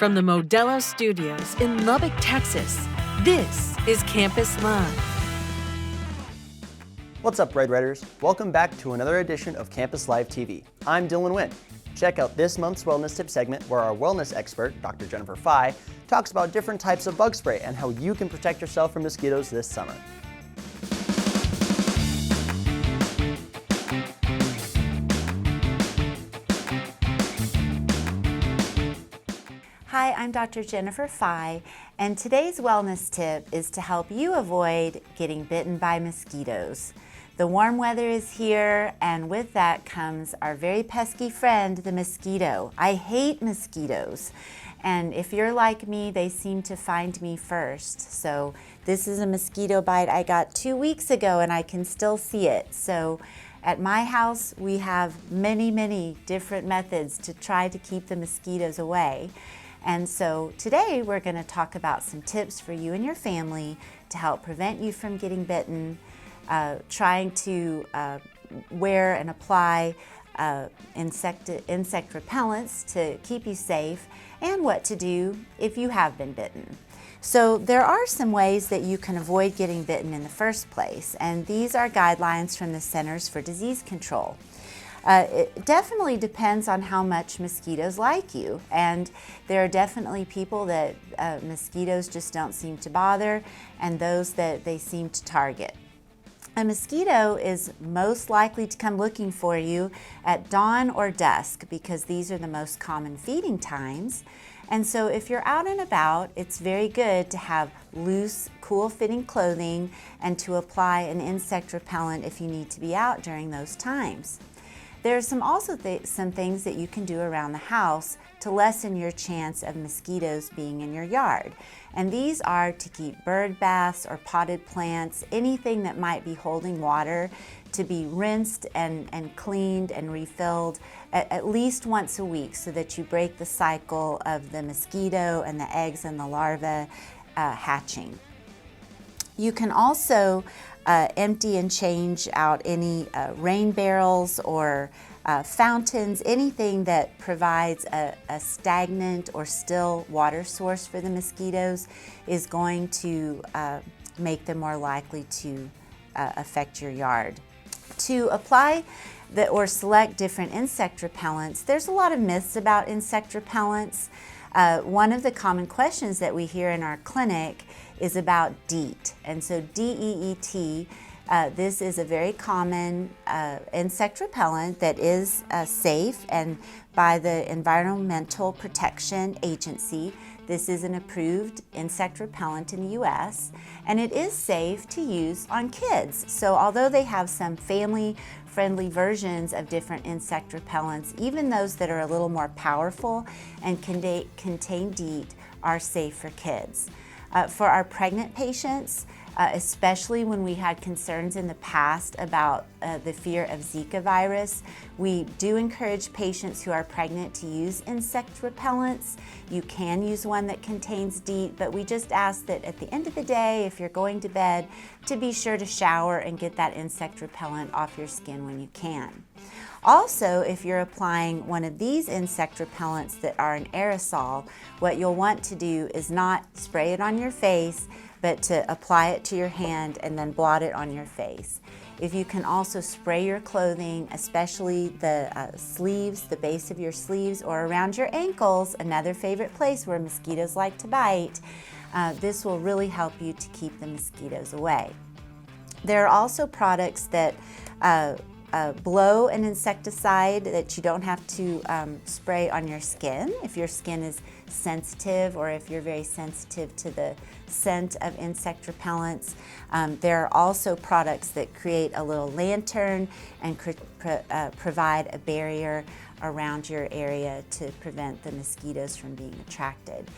From the Modelo Studios in Lubbock, Texas, this is Campus Live. What's up, Red Redders? Welcome back to another edition of Campus Live TV. I'm Dylan Wynn. Check out this month's Wellness Tip segment where our wellness expert, Dr. Jenifer Phy, talks about different types of bug spray and how you can protect yourself from mosquitoes this summer. Hi, I'm Dr. Jenifer Phy, and today's wellness tip is to help you avoid getting bitten by mosquitoes. The warm weather is here, and with that comes our very pesky friend, the mosquito. I hate mosquitoes, and if you're like me, they seem to find me first. So this is a mosquito bite I got 2 weeks ago, and I can still see it. So at my house, we have many different methods to try to keep the mosquitoes away. And so today we're going to talk about some tips for you and your family to help prevent you from getting bitten, trying to wear and apply insect repellents to keep you safe, and what to do if you have been bitten. So there are some ways that you can avoid getting bitten in the first place, and these are guidelines from the Centers for Disease Control. It definitely depends on how much mosquitoes like you, and there are definitely people that mosquitoes just don't seem to bother, and those that they seem to target. A mosquito is most likely to come looking for you at dawn or dusk because these are the most common feeding times. And so if you're out and about, it's very good to have loose, cool-fitting clothing and to apply an insect repellent if you need to be out during those times. There are some things that you can do around the house to lessen your chance of mosquitoes being in your yard. And these are to keep bird baths or potted plants, anything that might be holding water, to be rinsed and cleaned and refilled at least once a week so that you break the cycle of the mosquito and the eggs and the larvae hatching. You can also empty and change out any rain barrels or fountains, anything that provides a stagnant or still water source for the mosquitoes is going to make them more likely to affect your yard. To apply or select different insect repellents, there's a lot of myths about insect repellents. One of the common questions that we hear in our clinic is about DEET. And so DEET, this is a very common insect repellent that is safe, and by the Environmental Protection Agency, this is an approved insect repellent in the US, and it is safe to use on kids. So although they have some family-friendly versions of different insect repellents, even those that are a little more powerful and contain DEET are safe for kids. For our pregnant patients, especially when we had concerns in the past about the fear of Zika virus, we do encourage patients who are pregnant to use insect repellents. You can use one that contains DEET, but we just ask that at the end of the day, if you're going to bed, to be sure to shower and get that insect repellent off your skin when you can. Also, if you're applying one of these insect repellents that are an aerosol, what you'll want to do is not spray it on your face, but to apply it to your hand and then blot it on your face. If you can also spray your clothing, especially the sleeves, the base of your sleeves, or around your ankles, another favorite place where mosquitoes like to bite, this will really help you to keep the mosquitoes away. There are also products that blow an insecticide that you don't have to spray on your skin if your skin is sensitive or if you're very sensitive to the scent of insect repellents. There are also products that create a little lantern and provide a barrier around your area to prevent the mosquitoes from being attracted.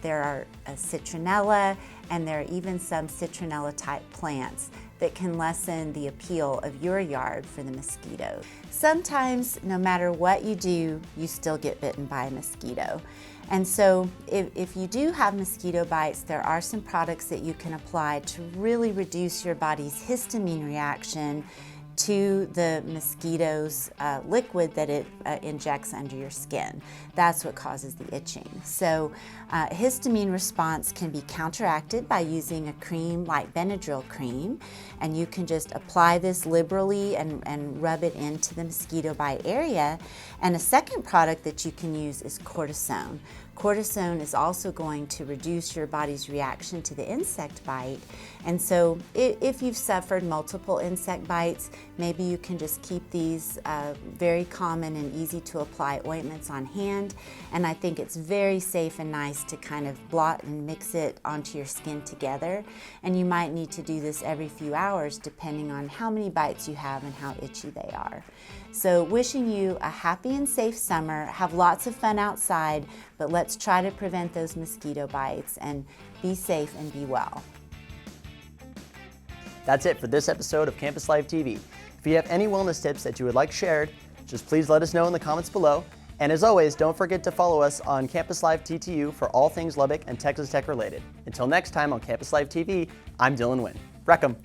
There are citronella, and there are even some citronella type plants that can lessen the appeal of your yard for the mosquitoes. Sometimes, no matter what you do, you still get bitten by a mosquito. And so if you do have mosquito bites, there are some products that you can apply to really reduce your body's histamine reaction to the mosquito's liquid that it injects under your skin. That's what causes the itching. So histamine response can be counteracted by using a cream like Benadryl cream, and you can just apply this liberally and rub it into the mosquito bite area. And a second product that you can use is cortisone. Cortisone is also going to reduce your body's reaction to the insect bite. And so if you've suffered multiple insect bites, maybe you can just keep these very common and easy to apply ointments on hand. And I think it's very safe and nice to kind of blot and mix it onto your skin together. And you might need to do this every few hours depending on how many bites you have and how itchy they are. So wishing you a happy and safe summer. Have lots of fun outside, but let's try to prevent those mosquito bites and be safe and be well. That's it for this episode of Campus Live TV. If you have any wellness tips that you would like shared, just please let us know in the comments below. And as always, don't forget to follow us on Campus Live TTU for all things Lubbock and Texas Tech related. Until next time on Campus Live TV, I'm Dylan Wynn. Wreck 'em.